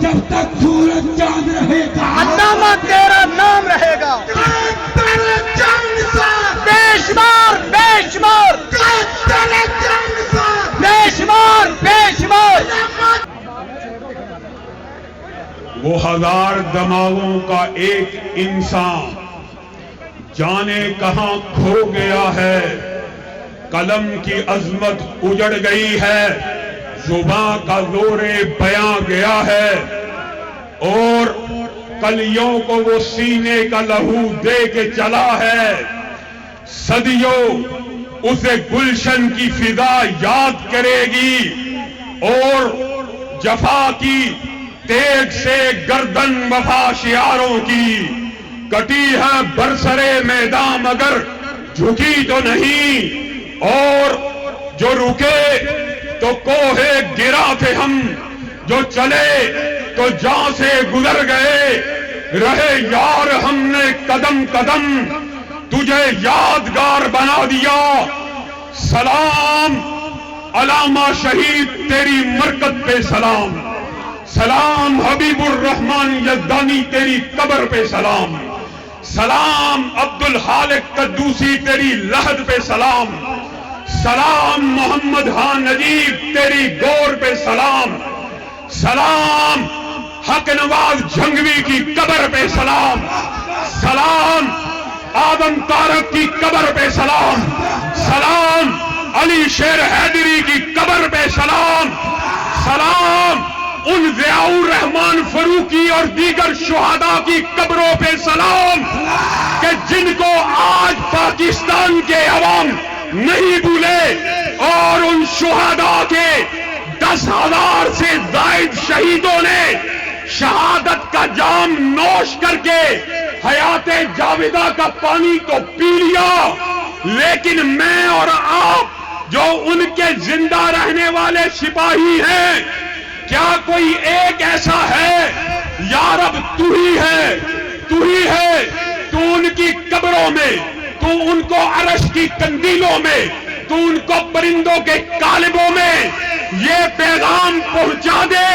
جب تک سورج چاند رہے گا، علامہ تیرا نام رہے گا. تیرے جنگ سے، بے شمار بے شمار تیرے جنگ سے، بے شمار بے شمار. وہ ہزار دماغوں کا ایک انسان جانے کہاں کھو گیا ہے. قلم کی عظمت اجڑ گئی ہے، زباں کا زور بیاں گیا ہے، اور کلیوں کو وہ سینے کا لہو دے کے چلا ہے. صدیوں اسے گلشن کی فضا یاد کرے گی، اور جفا کی تیغ سے گردن وفا شیاروں کی. کٹی ہے برسرے میدان مگر جھکی تو نہیں، اور جو رکے تو کوہے گرا تھے ہم، جو چلے تو جاں سے گزر گئے. رہے یار ہم نے قدم قدم تجھے یادگار بنا دیا. سلام علامہ شہید تیری مرکز پہ سلام، سلام حبیب الرحمن یزدانی تیری قبر پہ سلام، سلام عبد الخالق قدوسی تیری لحد پہ سلام، سلام محمد خان نجیب تیری گور پہ سلام، سلام حق نواز جھنگوی کی قبر پہ سلام، سلام آدم تارک کی قبر پہ سلام، سلام علی شیر حیدری کی قبر پہ سلام، سلام ان ضیاء الرحمان فروقی اور دیگر شہداء کی قبروں پہ سلام کہ جن کو آج پاکستان کے عوام نہیں بھولے، اور ان شہداء کے 10,000 سے زائد شہیدوں نے شہادت کا جام نوش کر کے حیات جاویدہ کا پانی تو پی لیا، لیکن میں اور آپ جو ان کے زندہ رہنے والے سپاہی ہیں، کیا کوئی ایک ایسا ہے؟ یا رب تو ہی ہے، تو ہی ہے، تو ان کی قبروں میں، تو ان کو عرش کی قندیلوں میں، تو ان کو پرندوں کے قالبوں میں یہ پیغام پہنچا دے،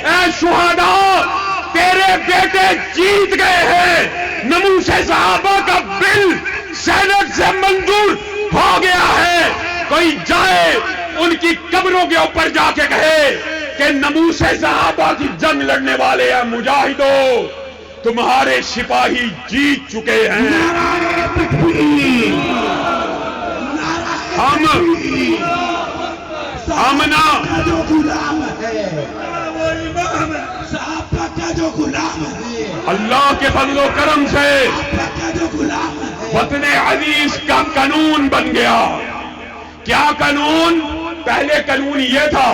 اے شہداء تیرے بیٹے جیت گئے ہیں، ناموس صحابہ کا بل سینٹ سے منظور ہو گیا ہے. کوئی جائے ان کی قبروں کے اوپر جا کے کہے کہ ناموس صحابہ کی جنگ لڑنے والے ہیں مجاہدوں، تمہارے سپاہی جیت چکے ہیں. ہم نا جو غلام ہے، وہ امام صاحب کا جو غلام ہے، اللہ کے فضل و کرم سے کا جو غلام ہے، وطن عزیز کا قانون بن گیا. کیا قانون؟ پہلے قانون یہ تھا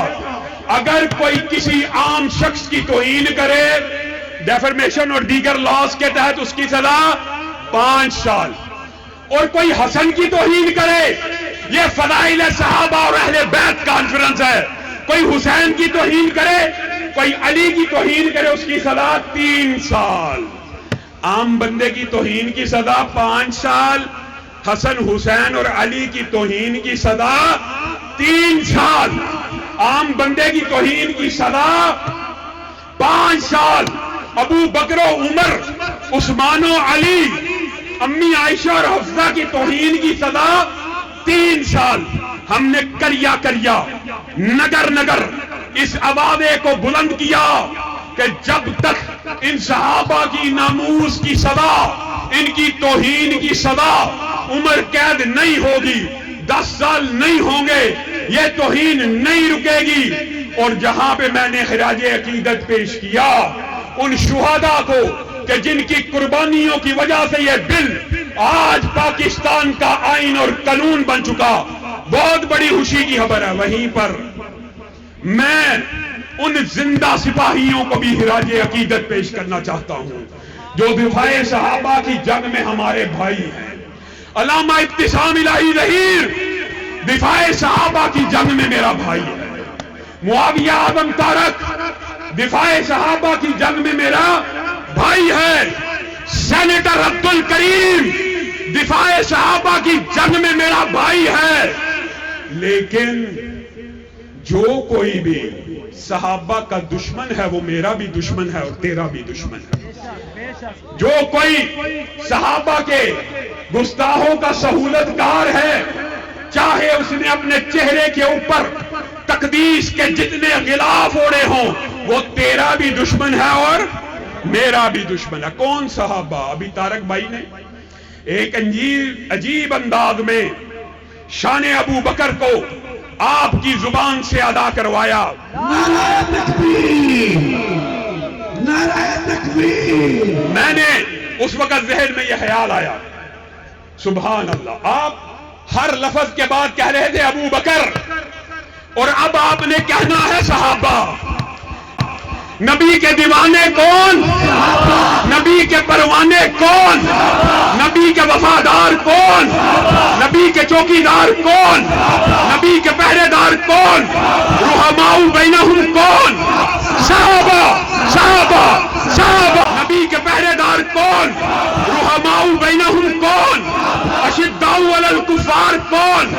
اگر کوئی کسی عام شخص کی توہین کرے ڈیفرمیشن اور دیگر لاز کے تحت اس کی سزا 5 سال، اور کوئی حسن کی توہین کرے، یہ فضائل صحابہ اور اہل بیت کانفرنس ہے، کوئی حسین کی توہین کرے، کوئی علی کی توہین کرے، اس کی سزا 3 سال. عام بندے کی توہین کی سزا 5 سال، حسن حسین اور علی کی توہین کی سزا 3 سال. عام بندے کی توہین کی سزا 5 سال. ابو بکر و عمر، عثمان و علی، امی عائشہ اور حفصہ کی توہین کی سزا 3 سال. ہم نے کریا کریا نگر نگر اس عوادے کو بلند کیا کہ جب تک ان صحابہ کی ناموس کی سزا، ان کی توہین کی سزا، عمر قید نہیں ہوگی، 10 سال نہیں ہوں گے، یہ توہین نہیں رکے گی. اور جہاں پہ میں نے خراج عقیدت پیش کیا ان شہداء کو کہ جن کی قربانیوں کی وجہ سے یہ بل آج پاکستان کا آئین اور قانون بن چکا، بہت بڑی خوشی کی خبر ہے. وہیں پر میں ان زندہ سپاہیوں کو بھی خراج عقیدت پیش کرنا چاہتا ہوں جو دفاع صحابہ کی جنگ میں ہمارے بھائی ہیں. علامہ ابتسام الہی ظہیر دفاع صحابہ کی جنگ میں میرا بھائی ہے. معاویہ آدم تارک دفاع صحابہ کی جنگ میں میرا بھائی ہے. سینیٹر عبد الکریم دفاع صحابہ کی جنگ میں میرا بھائی ہے. لیکن جو کوئی بھی صحابہ کا دشمن ہے وہ میرا بھی دشمن ہے اور تیرا بھی دشمن ہے. جو کوئی صحابہ کے گستاخوں کا سہولت کار ہے، چاہے اس نے اپنے چہرے کے اوپر تقدیس کے جتنے غلاف اوڑے ہوں، وہ تیرا بھی دشمن ہے اور میرا بھی دشمن ہے. کون صحابہ؟ ابھی طارق بھائی نے ایک عجیب انداز میں شان ابو بکر کو آپ کی زبان سے ادا کروایا. نعرہ تکبیر، نعرہ تکبیر. میں نے اس وقت ذہن میں یہ خیال آیا، سبحان اللہ، آپ ہر لفظ کے بعد کہہ رہے تھے ابو بکر، اور اب آپ نے کہنا ہے صحابہ. نبی کے دیوانے کون؟ نبی کے پروانے کون؟ نبی کے وفادار کون؟ نبی کے چوکیدار کون؟ نبی کے پہرے دار کون؟ رحماء بینہم کون؟ صحابہ، صحابہ، صحابہ. نبی کے پہرے دار کون؟ رحماء بینہم کون؟ اشداء علی الکفار کون؟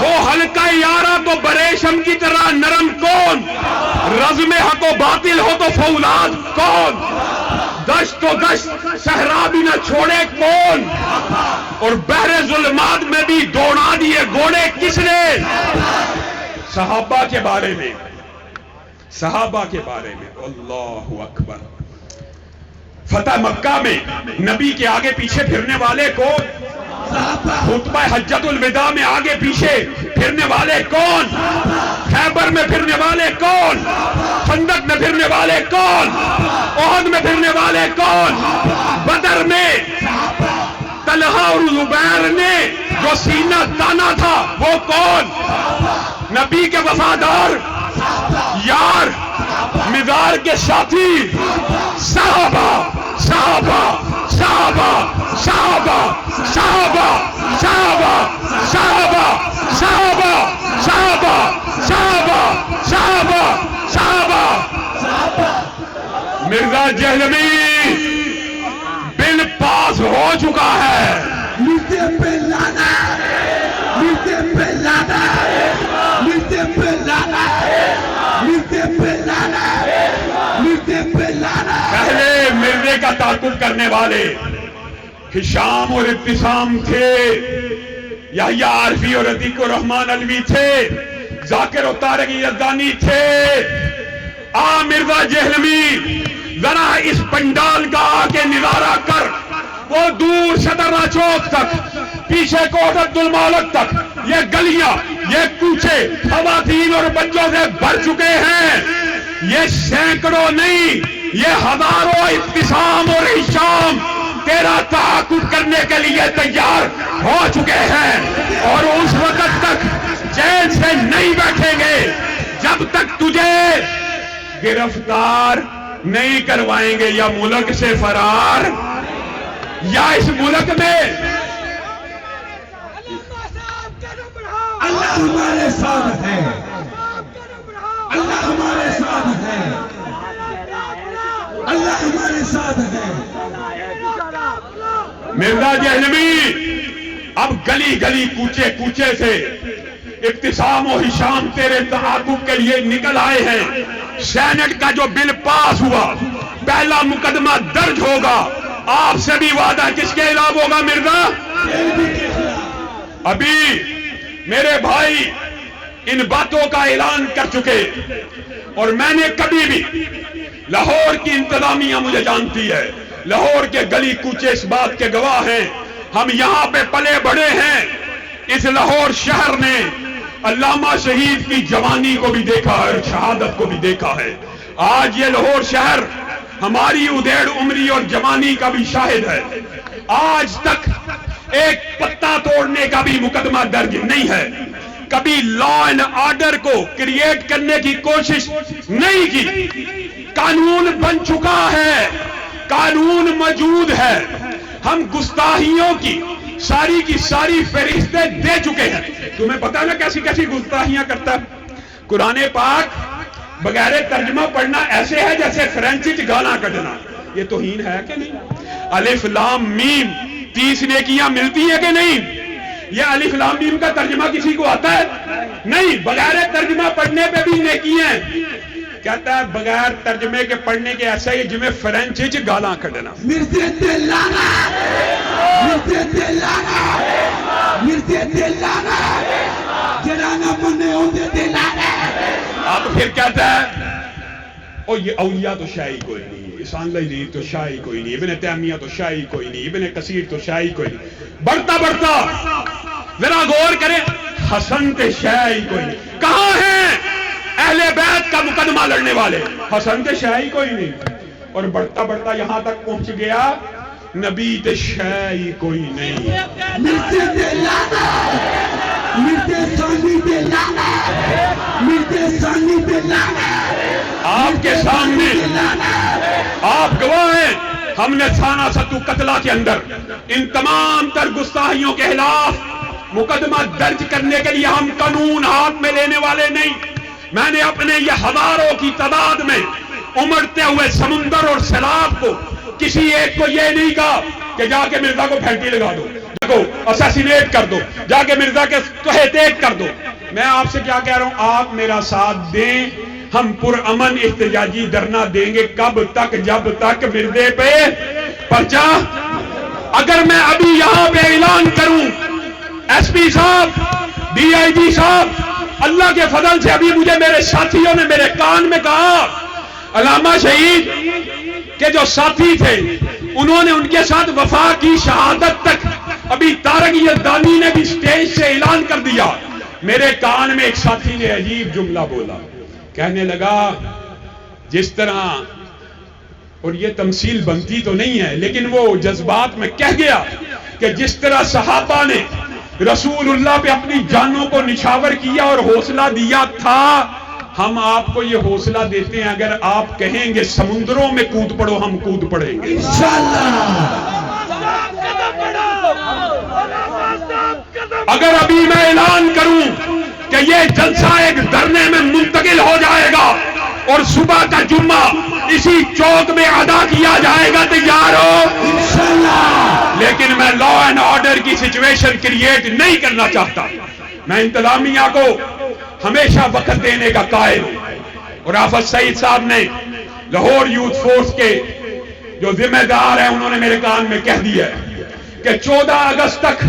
وہ حلقہ یارہ تو بریشم کی طرح نرم کون؟ رزم حق و باطل ہو تو فولاد کون؟ دشت و دشت صحرا بھی نہ چھوڑے کون؟ اور بحر ظلمات میں بھی دوڑا دیے گھوڑے کس نے؟ صحابہ کے بارے میں، صحابہ کے بارے میں. اللہ اکبر. فتح مکہ میں نبی کے آگے پیچھے پھرنے والے کون؟ خطبہ حجت الوداع میں آگے پیچھے پھرنے والے کون؟ خیبر میں پھرنے والے کون؟ خندق میں پھرنے والے کون؟ احد میں پھرنے والے کون؟ بدر میں طلحہ اور زبیر نے جو سینہ تانا تھا وہ کون؟ نبی کے وفادار یار، مزار کے ساتھی، صحابہ، صحابہ، صحابہ، صحابہ، صحابہ، صحابہ، صحابہ، صحابہ، صحابہ، صحابہ، صحابہ، صحابہ. مرزا جہلمی بل پاس ہو چکا ہے. مجھے پہ لانا ہے، مجھے پہ لانا ہے، مجھے پہ لانا ہے، مجھے پہ لانا ہے، مجھے پہ لانا ہے. پہلے مرزے کا تعاقب کرنے والے ہشام اور ابتسام تھے، یحییٰ عارفی اور عتیق الرحمن علوی تھے، ذاکر و طارق یزدانی تھے. مرزا جہلمی ذرا اس پنڈال کا آگے نظارہ کر، وہ دور شترا چوک تک، پیچھے کوٹ عبد المالک تک یہ گلیاں، یہ کوچے خواتین اور بچوں سے بھر چکے ہیں. یہ سینکڑوں نہیں، یہ ہزاروں ابتسام اور ہشام تیرا تعاقب کرنے کے لیے تیار ہو چکے ہیں، اور اس وقت تک جیل سے نہیں بیٹھیں گے جب تک تجھے گرفتار نہیں کروائیں گے، یا ملک سے فرار یا اس ملک میں. اللہ ہمارے ساتھ ہے، اللہ ہمارے ساتھ ہے، اللہ ہمارے ساتھ ہے. مرزا جہلمی اب گلی گلی کوچے کوچے سے ابتسام و ہشام تیرے تعاقب کے لیے نکل آئے ہیں. سینٹ کا جو بل پاس ہوا، پہلا مقدمہ درج ہوگا. آپ سے بھی وعدہ کس کے خلاف ہوگا مرزا؟ ابھی میرے بھائی ان باتوں کا اعلان کر چکے، اور میں نے کبھی بھی، لاہور کی انتظامیہ مجھے جانتی ہے، لاہور کے گلی کوچے اس بات کے گواہ ہیں، ہم یہاں پہ پلے بڑے ہیں. اس لاہور شہر نے علامہ شہید کی جوانی کو بھی دیکھا ہے اور شہادت کو بھی دیکھا ہے. آج یہ لاہور شہر ہماری ادھیڑ عمری اور جوانی کا بھی شاہد ہے. آج تک ایک پتا توڑنے کا بھی مقدمہ درج نہیں ہے. کبھی لا اینڈ آرڈر کو کریٹ کرنے کی کوشش نہیں کی. قانون بن چکا ہے، قانون موجود ہے. ہم گستاخیوں کی ساری فہرستیں دے چکے ہیں. تمہیں پتا نا کیسی کیسی گستاخیاں کرتا ہے قرآن پاک. بغیر ترجمہ پڑھنا ایسے ہے جیسے فرینچ گانا کڈنا. یہ توہین ہے کہ نہیں؟ الف لام میم 30 نیکیاں ملتی ہیں کہ نہیں؟ یہ الف لام میم کا ترجمہ کسی کو آتا ہے؟ نہیں. بغیر ترجمہ پڑھنے پہ بھی نیکیاں. کہتا ہے بغیر ترجمے کے پڑھنے کے ایسا ہی جمیں فرینچ وچ گالاں کڈنا. مرتے دلانا مرتے دلانا مرتے دلانا جرانا منے ہوندے دلانا. اب پھر کہتا ہے او یہ اولیاء تو شاہی کوئی نہیں، احسان اللہ علیہ تو شاہی کوئی نہیں، ابن تیمیہ تو شاہی کوئی نہیں، ابن کثیر تو شاہی کوئی نہیں. بڑھتا بڑھتا ذرا غور کریں، حسن تے شاہی کوئی نہیں. کہاں ہیں اہل بیت کا مقدمہ لڑنے والے؟ حسن تے شاہی کوئی نہیں. اور بڑھتا بڑھتا یہاں تک پہنچ گیا نبی تے شاہی کوئی نہیں. مرتے دلانا مرتے سانی دلانا مرتے سانی دلانا. آپ کے سامنے آپ گواہ ہیں، ہم نے تھانہ ستو قتلہ کے اندر ان تمام تر گستاخیوں کے خلاف مقدمہ درج کرنے کے لیے ہم قانون ہاتھ میں لینے والے نہیں. میں نے اپنے یہ ہزاروں کی تعداد میں امڑتے ہوئے سمندر اور سیلاب کو کسی ایک کو یہ نہیں کہا کہ جا کے مرزا کو پھینٹی لگا دو، جا کو اسیسینیٹ کر دو، جا کے مرزا کے تہہ تیگ کر دو. میں آپ سے کیا کہہ رہا ہوں، آپ میرا ساتھ دیں، ہم پرامن احتجاجی دھرنا دیں گے. کب تک؟ جب تک مردے پہ پرچہ. اگر میں ابھی یہاں پہ اعلان کروں، ایس پی صاحب، ڈی آئی جی صاحب، اللہ کے فضل سے ابھی مجھے میرے ساتھیوں نے میرے کان میں کہا، علامہ شہید کے جو ساتھی تھے انہوں نے ان کے ساتھ وفا کی شہادت تک ابھی طارق یزدانی نے بھی سٹیج سے اعلان کر دیا. میرے کان میں ایک ساتھی نے عجیب جملہ بولا، کہنے لگا جس طرح، اور یہ تمثیل بنتی تو نہیں ہے لیکن وہ جذبات میں کہہ گیا کہ جس طرح صحابہ نے رسول اللہ پہ اپنی جانوں کو نچھاور کیا اور حوصلہ دیا تھا، ہم آپ کو یہ حوصلہ دیتے ہیں اگر آپ کہیں گے سمندروں میں کود پڑو ہم کود پڑیں گے انشاءاللہ. اگر ابھی میں اعلان کروں کہ یہ جلسہ ایک دھرنے میں منتقل ہو جائے گا اور صبح کا جمعہ اسی چوک میں ادا کیا جائے گا، تیار ہو؟ انشاءاللہ. لیکن میں لا اینڈ آرڈر کی سچویشن کریٹ نہیں کرنا چاہتا. میں انتظامیہ کو ہمیشہ وقت دینے کا قائل ہوں. اور آفت سعید صاحب نے لاہور یوتھ فورس کے جو ذمہ دار ہیں انہوں نے میرے کان میں کہہ دیا ہے کہ 14 اگست تک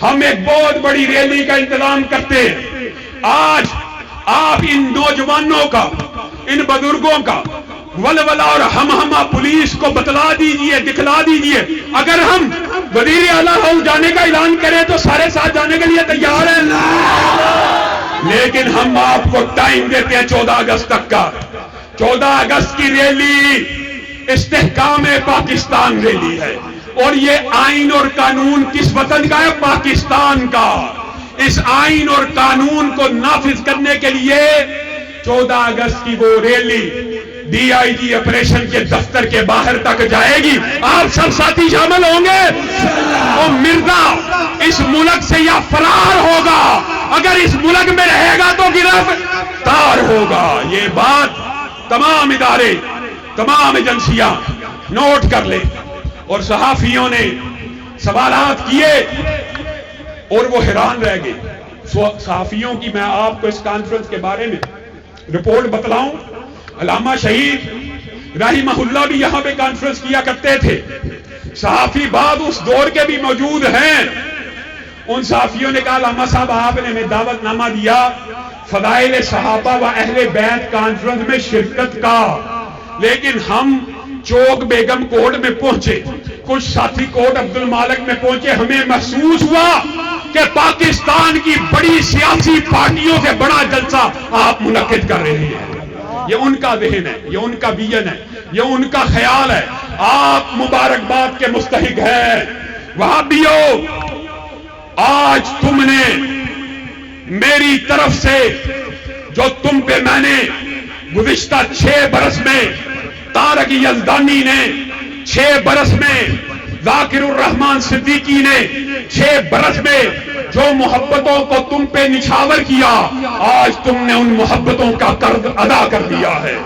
ہم ایک بہت بڑی ریلی کا انتظام کرتے ہیں. آج آپ ان نوجوانوں کا، ان بزرگوں کا ولولہ اور ہم پولیس کو بتلا دیجئے، دکھلا دیجئے. اگر ہم وزیر اعلیٰ ہاؤس جانے کا اعلان کریں تو سارے ساتھ جانے کے لیے تیار ہیں، لیکن ہم آپ کو ٹائم دیتے ہیں 14 اگست تک کا. 14 اگست کی ریلی استحکام پاکستان ریلی ہے، اور یہ آئین اور قانون کس وطن کا ہے؟ پاکستان کا. اس آئین اور قانون کو نافذ کرنے کے لیے 14 اگست کی وہ rally D I G operation کے دفتر کے باہر تک جائے گی. آپ سب ساتھی شامل ہوں گے. وہ مرزا اس ملک سے یا فرار ہوگا، اگر اس ملک میں رہے گا تو گرفتار ہوگا. یہ بات تمام ادارے، تمام ایجنسیاں نوٹ کر لیں. اور صحافیوں نے سوالات کیے اور وہ حیران رہ گئے. صحافیوں کی میں آپ کو اس کانفرنس کے بارے میں رپورٹ بتلاؤں. علامہ شہید رحمہ اللہ بھی یہاں پہ کانفرنس کیا کرتے تھے. صحافی بعد اس دور کے بھی موجود ہیں. ان صحافیوں نے کہا علامہ صاحب آپ نے ہمیں دعوت نامہ دیا فضائل صحابہ و اہل بیت کانفرنس میں شرکت کا، لیکن ہم چوک بیگم کوٹ میں پہنچے، کچھ ساتھی کوٹ عبد المالک میں پہنچے، ہمیں محسوس ہوا کہ پاکستان کی بڑی سیاسی پارٹیوں سے بڑا جلسہ آپ منعقد کر رہے ہیں. یہ ان کا ذہن ہے، یہ ان کا ویژن ہے، یہ ان کا خیال ہے. آپ مبارکباد کے مستحق ہیں. وہابیوں، آج تم نے میری طرف سے جو تم پہ میں نے گزشتہ 6 برس میں، طارق یزدانی نے 6 برس میں، ذاکر الرحمان صدیقی نے 6 برس میں جو محبتوں کو تم پہ نچھاور کیا، آج تم نے ان محبتوں کا قرض ادا کر دیا ہے.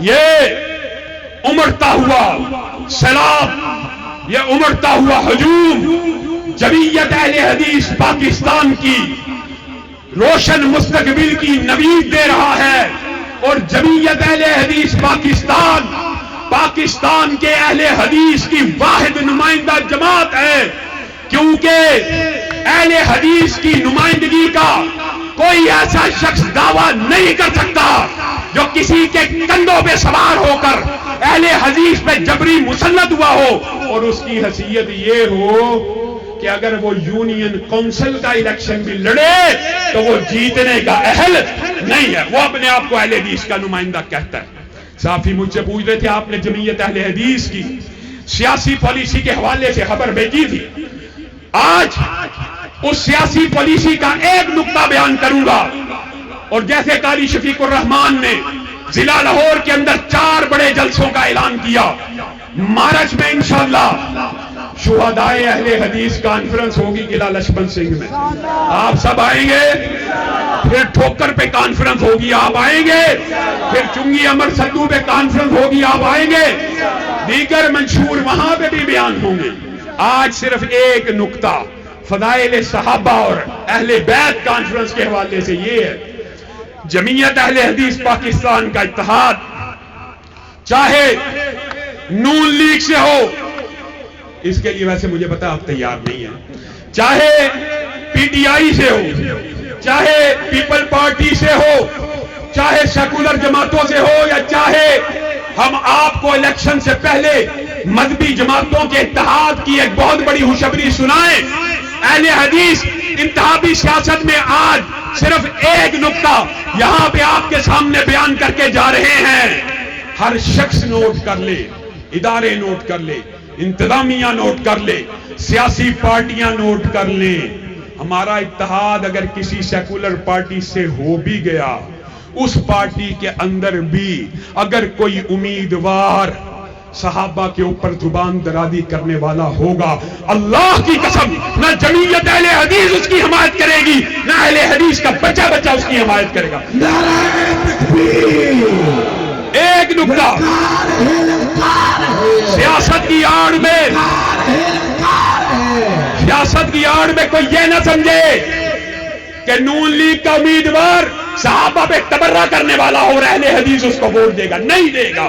یہ امڑتا ہوا سیلاب، یہ امڑتا ہوا ہجوم جمعیت اہل حدیث پاکستان کی روشن مستقبل کی نوید دے رہا ہے. اور جمعیت اہل حدیث پاکستان کے اہل حدیث کی واحد نمائندہ جماعت ہے، کیونکہ اہل حدیث کی نمائندگی کا کوئی ایسا شخص دعویٰ نہیں کر سکتا جو کسی کے کندھوں پہ سوار ہو کر اہل حدیث پہ جبری مسلط ہوا ہو، اور اس کی حیثیت یہ ہو کہ اگر وہ یونین کونسل کا الیکشن بھی لڑے تو وہ جیتنے کا اہل نہیں ہے، وہ اپنے آپ کو اہل حدیث کا نمائندہ کہتا ہے۔ صحافی مجھ سے پوچھ رہے تھے آپ نے جمعیت اہل حدیث کی سیاسی پالیسی کے حوالے سے خبر بھیجی تھی، آج اس سیاسی پالیسی کا ایک نقطہ بیان کروں گا، اور جیسے قاری شفیق الرحمان نے ضلع لاہور کے اندر 4 بڑے جلسوں کا اعلان کیا، مارچ میں انشاءاللہ شہدائے اہل حدیث کانفرنس ہوگی قلعہ لشمن سنگھ میں، آپ سب آئیں گے، پھر ٹھوکر پہ کانفرنس ہوگی آپ آئیں گے، پھر چنگی امر سدو پہ کانفرنس ہوگی آپ آئیں گے، دیگر منشور وہاں پہ بھی بیان ہوں گے۔ آج صرف ایک نقطہ فضائل صحابہ اور اہل بیت کانفرنس کے حوالے سے یہ ہے، جمعیت اہل حدیث پاکستان کا اتحاد چاہے نون لیگ سے ہو، اس کے لیے ویسے مجھے پتا آپ تیار نہیں ہیں، چاہے پی ٹی آئی سے ہو، چاہے پیپل پارٹی سے ہو، چاہے سیکولر جماعتوں سے ہو، یا چاہے ہم آپ کو الیکشن سے پہلے مذہبی جماعتوں کے اتحاد کی ایک بہت بڑی خوشخبری سنائیں، اہل حدیث انتخابی سیاست میں آج صرف ایک نقطہ یہاں پہ آپ کے سامنے بیان کر کے جا رہے ہیں، ہر شخص نوٹ کر لے، ادارے نوٹ کر لے، انتظامیہ نوٹ کر لے، سیاسی پارٹیاں نوٹ کر لیں، ہمارا اتحاد اگر کسی سیکولر پارٹی سے ہو بھی گیا، اس پارٹی کے اندر بھی اگر کوئی امیدوار صحابہ کے اوپر زبان درازی کرنے والا ہوگا، اللہ کی قسم نہ جمعیت اہل حدیث اس کی حمایت کرے گی، نہ اہل حدیث کا بچہ اس کی حمایت کرے گا۔ ایک نقطہ، سیاست کی آڑ میں کوئی یہ نہ سمجھے کہ نون لیگ کا امیدوار صحابہ پہ تبرہ کرنے والا ہو اور اہل حدیث اس کو ووٹ دے گا، نہیں دے گا۔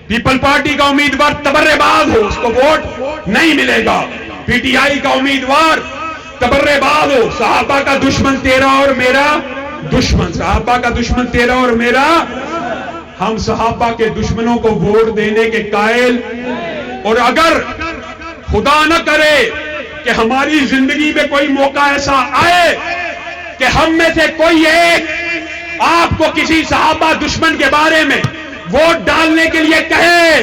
پیپل پارٹی کا امیدوار تبرہ باز ہو، اس کو ووٹ نہیں ملے گا۔ پی ٹی آئی کا امیدوار تبرہ باز ہو، صحابہ کا دشمن تیرا اور میرا دشمن، صحابہ کا دشمن تیرا اور میرا، ہم صحابہ کے دشمنوں کو ووٹ دینے کے قائل، اور اگر خدا نہ کرے کہ ہماری زندگی میں کوئی موقع ایسا آئے کہ ہم میں سے کوئی ایک آپ کو کسی صحابہ دشمن کے بارے میں ووٹ ڈالنے کے لیے کہے،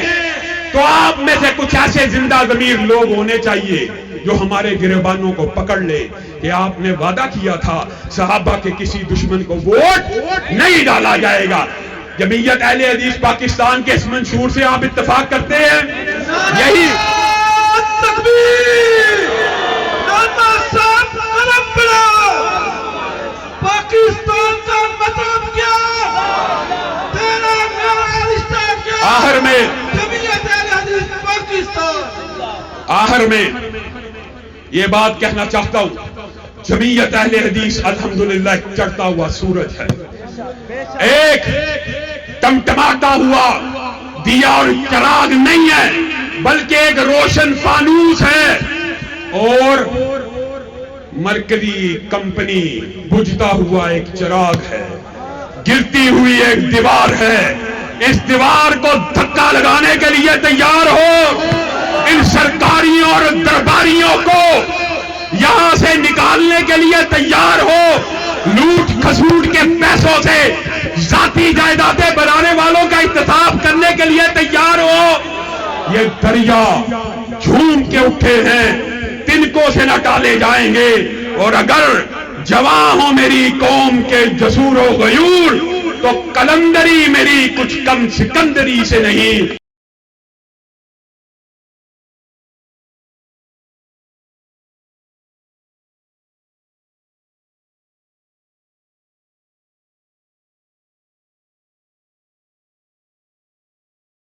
تو آپ میں سے کچھ ایسے زندہ ضمیر لوگ ہونے چاہیے جو ہمارے گریبانوں کو پکڑ لے کہ آپ نے وعدہ کیا تھا صحابہ کے کسی دشمن کو ووٹ نہیں ڈالا جائے گا۔ جمعیت اہل حدیث پاکستان کے اس منشور سے آپ اتفاق کرتے ہیں؟ یہی پاکستان کا مطلب کیا؟ تیرا میرا رشتہ کیا؟ آخر میں جمعیت اہل حدیث پاکستان، آخر میں یہ بات کہنا چاہتا ہوں، جمعیت اہل حدیث الحمدللہ ایک چڑھتا ہوا سورج ہے، ایک ٹمٹماتا ہوا دیا اور چراغ نہیں ہے، بلکہ ایک روشن فانوس ہے، اور مرکزی کمپنی بجھتا ہوا ایک چراغ ہے، گرتی ہوئی ایک دیوار ہے، اس دیوار کو دھکا لگانے کے لیے تیار ہو، ان سرکاریوں اور درباریوں کو یہاں سے نکالنے کے لیے تیار ہو، لوٹ کھسوٹ کے پیسوں سے ذاتی جائیدادیں بنانے والوں کا احتساب کرنے کے لیے تیار ہو۔ یہ دریا جھوم کے اٹھے ہیں، تنکوں سے نہ ٹالے جائیں گے، اور اگر جواں ہو میری قوم کے جسور و غیور تو کلندری میری کچھ کم سکندری سے نہیں۔